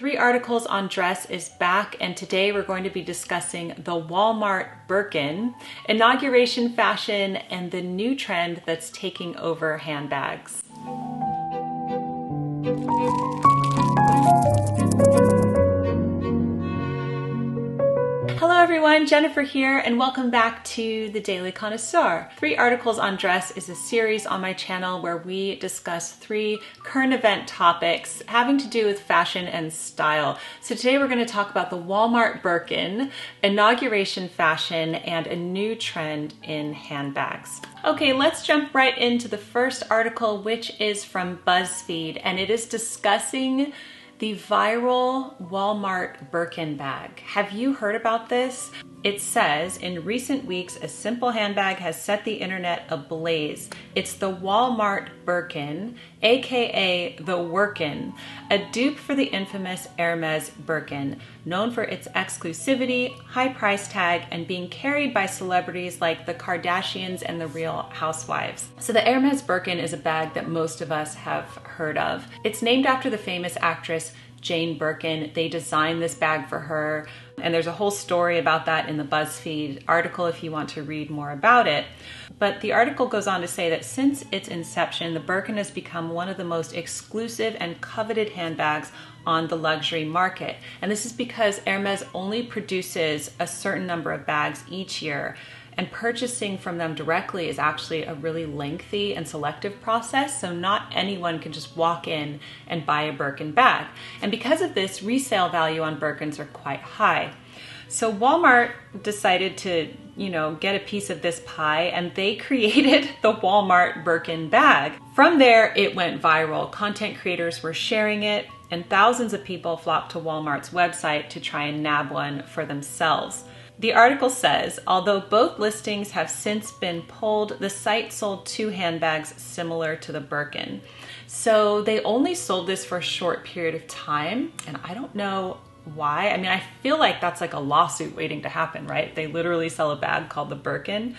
3 Articles on Dress is back, and today we're going to be discussing the Walmart Birkin, inauguration fashion, and the new trend that's taking over handbags. Hello everyone, Jennifer here, and welcome back to the Daily Connoisseur. 3 Articles on Dress is a series on my channel where we discuss 3 current event topics having to do with fashion and style. So today we're going to talk about the Walmart Birkin, inauguration fashion, and a new trend in handbags. Okay, let's jump right into the first article, which is from BuzzFeed, and it is discussing the viral Walmart Birkin bag. Have you heard about this? It says, in recent weeks, a simple handbag has set the internet ablaze. It's the Walmart Birkin, aka the Workin, a dupe for the infamous Hermes Birkin, known for its exclusivity, high price tag, and being carried by celebrities like the Kardashians and the Real Housewives. So the Hermes Birkin is a bag that most of us have heard of. It's named after the famous actress Jane Birkin. They designed this bag for her, and there's a whole story about that in the BuzzFeed article if you want to read more about it. But the article goes on to say that since its inception, the Birkin has become one of the most exclusive and coveted handbags on the luxury market. And this is because Hermes only produces a certain number of bags each year, and purchasing from them directly is actually a really lengthy and selective process, so not anyone can just walk in and buy a Birkin bag. And because of this, resale value on Birkins are quite high. So Walmart decided to, get a piece of this pie, and they created the Walmart Birkin bag. From there, it went viral. Content creators were sharing it, and thousands of people flocked to Walmart's website to try and nab one for themselves. The article says, although both listings have since been pulled, the site sold 2 handbags similar to the Birkin. So they only sold this for a short period of time, and I don't know why. I mean, I feel like that's like a lawsuit waiting to happen, right? They literally sell a bag called the Birkin.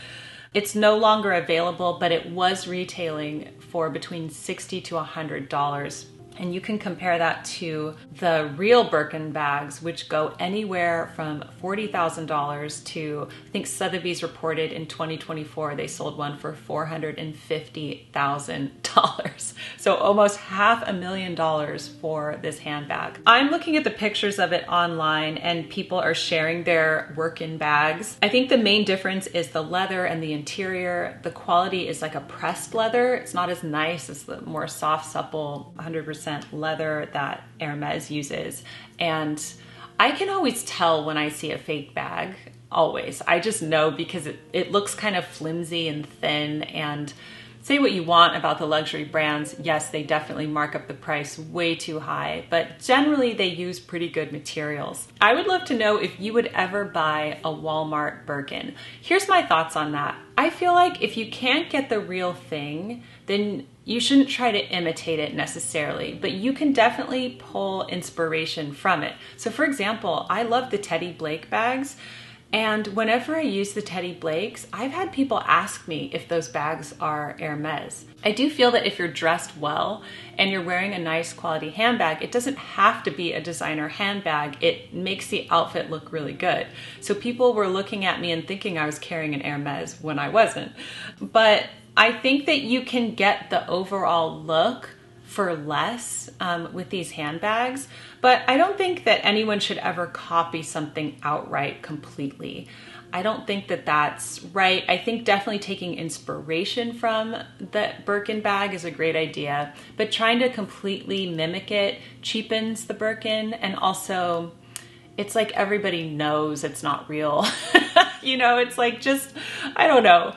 It's no longer available, but it was retailing for between $60 to $100. And you can compare that to the real Birkin bags, which go anywhere from $40,000 to, I think Sotheby's reported in 2024, they sold one for $450,000. So almost $500,000 for this handbag. I'm looking at the pictures of it online, and people are sharing their work-in bags. I think the main difference is the leather and the interior. The quality is like a pressed leather. It's not as nice as the more soft, supple, 100% leather that Hermes uses. And I can always tell when I see a fake bag, always. I just know because it looks kind of flimsy and thin. And say what you want about the luxury brands, yes, they definitely mark up the price way too high, but generally they use pretty good materials. I would love to know if you would ever buy a Walmart Birkin. Here's my thoughts on that. I feel like if you can't get the real thing, then you shouldn't try to imitate it necessarily, but you can definitely pull inspiration from it. So for example, I love the Teddy Blake bags, and whenever I use the Teddy Blakes, I've had people ask me if those bags are Hermes. I do feel that if you're dressed well and you're wearing a nice quality handbag, it doesn't have to be a designer handbag. It makes the outfit look really good. So people were looking at me and thinking I was carrying an Hermes when I wasn't. But I think that you can get the overall look for less with these handbags, but I don't think that anyone should ever copy something outright completely. I don't think that that's right. I think definitely taking inspiration from the Birkin bag is a great idea, but trying to completely mimic it cheapens the Birkin, and also it's like everybody knows it's not real. It's like just, I don't know.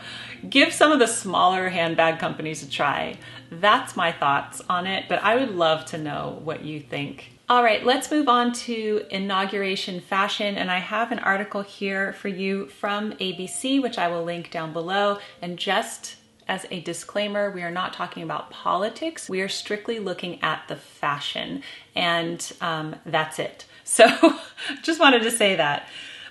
Give some of the smaller handbag companies a try. That's my thoughts on it, but I would love to know what you think. All right, let's move on to inauguration fashion, and I have an article here for you from ABC, which I will link down below. And just as a disclaimer, we are not talking about politics. We are strictly looking at the fashion, and that's it. So just wanted to say that.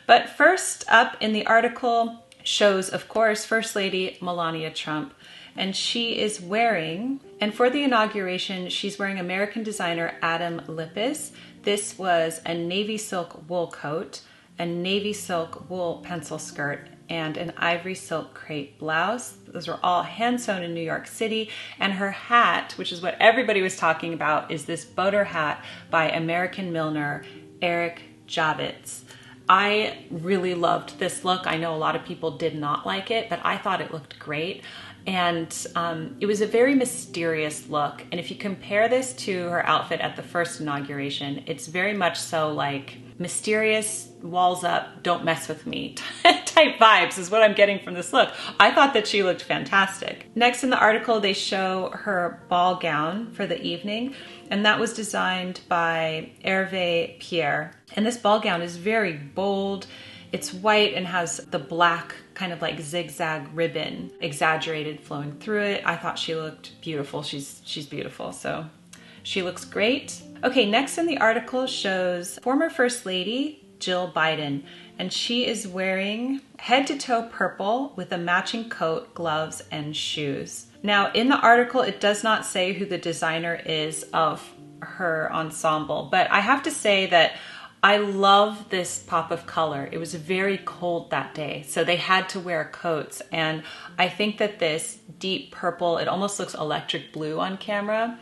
But first up in the article shows, of course, First Lady Melania Trump, and she is wearing, and for the inauguration, she's wearing American designer Adam Lippis This was a navy silk wool coat, a navy silk wool pencil skirt, and an ivory silk crepe blouse. Those are all hand sewn in New York City. And her hat, which is what everybody was talking about, is this boater hat by American milliner Eric Javits. I really loved this look. I know a lot of people did not like it, but I thought it looked great. And it was a very mysterious look. And if you compare this to her outfit at the first inauguration, it's very much so like mysterious, walls up, don't mess with me type vibes is what I'm getting from this look. I thought that she looked fantastic. Next in the article, they show her ball gown for the evening, and that was designed by Hervé Pierre. And this ball gown is very bold. It's white and has the black kind of like zigzag ribbon exaggerated flowing through it. I thought she looked beautiful. She's beautiful, so she looks great. Okay, next in the article shows former First Lady Jill Biden, and she is wearing head to toe purple with a matching coat, gloves, and shoes. Now in the article, it does not say who the designer is of her ensemble, but I have to say that I love this pop of color. It was very cold that day, so they had to wear coats. And I think that this deep purple, it almost looks electric blue on camera,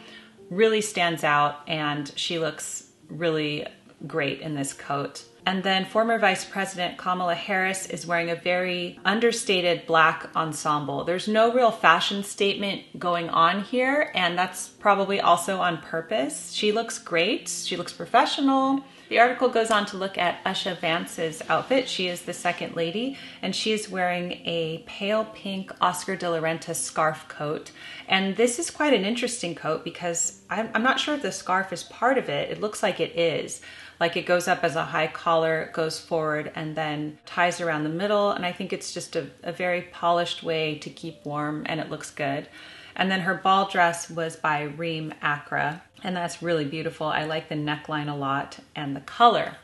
really stands out, and she looks really great in this coat. And then former Vice President Kamala Harris is wearing a very understated black ensemble. There's no real fashion statement going on here, and that's probably also on purpose. She looks great. She looks professional. The article goes on to look at Usha Vance's outfit. She is the second lady, and she is wearing a pale pink Oscar de la Renta scarf coat. And this is quite an interesting coat because I'm not sure if the scarf is part of it. It looks like it is. Like it goes up as a high collar, goes forward, and then ties around the middle. And I think it's just a very polished way to keep warm, and it looks good. And then her ball dress was by Reem Acra, and that's really beautiful. I like the neckline a lot and the color.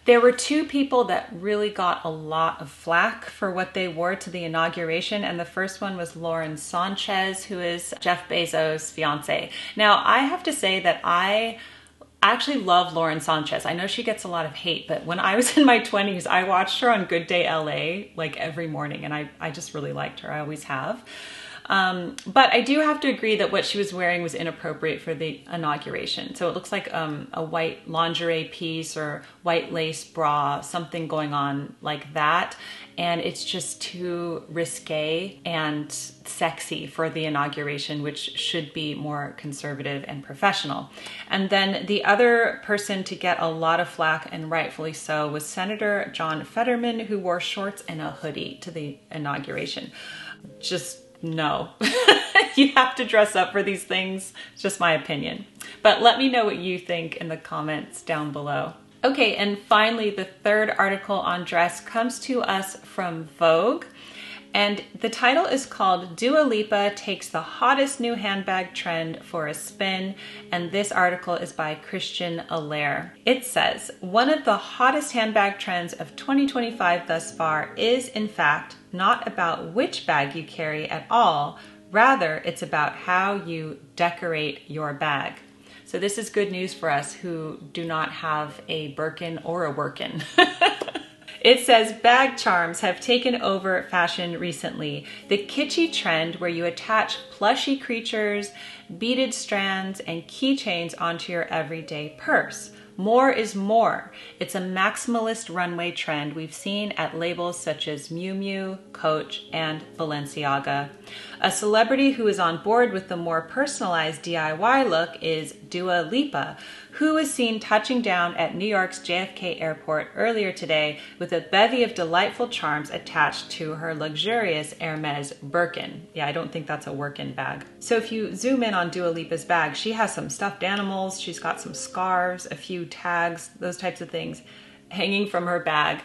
There were two people that really got a lot of flack for what they wore to the inauguration, and the first one was Lauren Sanchez, who is Jeff Bezos' fiance. Now, I have to say that I actually love Lauren Sanchez. I know she gets a lot of hate, but when I was in my 20s, I watched her on Good Day LA like every morning, and I just really liked her. I always have. But I do have to agree that what she was wearing was inappropriate for the inauguration. So it looks like a white lingerie piece or white lace bra, something going on like that. And it's just too risque and sexy for the inauguration, which should be more conservative and professional. And then the other person to get a lot of flack, and rightfully so, was Senator John Fetterman, who wore shorts and a hoodie to the inauguration. Just no. You have to dress up for these things. It's just my opinion. But let me know what you think in the comments down below. Okay, and finally, the third article on dress comes to us from Vogue. And the title is called Dua Lipa Takes the Hottest New Handbag Trend for a Spin. And this article is by Christian Allaire. It says, one of the hottest handbag trends of 2025 thus far is, in fact, not about which bag you carry at all. Rather, it's about how you decorate your bag. So this is good news for us who do not have a Birkin or a Workin. It says, bag charms have taken over fashion recently. The kitschy trend where you attach plushy creatures, beaded strands, and keychains onto your everyday purse. More is more. It's a maximalist runway trend we've seen at labels such as Miu Miu, Coach, and Balenciaga. A celebrity who is on board with the more personalized DIY look is Dua Lipa, who was seen touching down at New York's JFK airport earlier today with a bevy of delightful charms attached to her luxurious Hermes Birkin. Yeah, I don't think that's a work-in bag. So if you zoom in on Dua Lipa's bag, she has some stuffed animals, she's got some scarves, a few tags, those types of things hanging from her bag.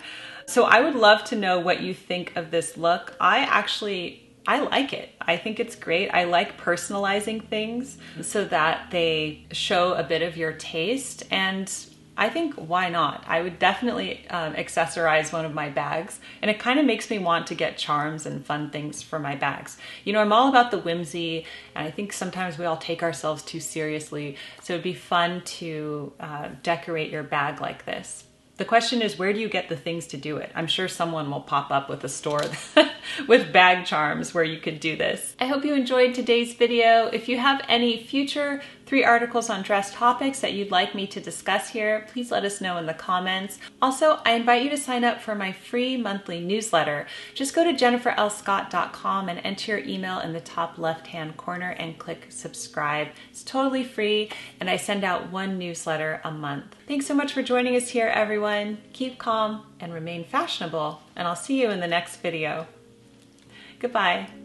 So I would love to know what you think of this look. I like it. I think it's great. I like personalizing things so that they show a bit of your taste. And I think why not? I would definitely accessorize one of my bags, and it kind of makes me want to get charms and fun things for my bags. You know, I'm all about the whimsy, and I think sometimes we all take ourselves too seriously, so it'd be fun to decorate your bag like this. The question is, where do you get the things to do it? I'm sure someone will pop up with a store with bag charms where you could do this. I hope you enjoyed today's video. If you have any future 3 articles on dress topics that you'd like me to discuss here, please let us know in the comments. Also, I invite you to sign up for my free monthly newsletter. Just go to jenniferlscott.com and enter your email in the top left-hand corner and click subscribe. It's totally free, and I send out 1 newsletter a month. Thanks so much for joining us here, everyone. Keep calm and remain fashionable, and I'll see you in the next video. Goodbye.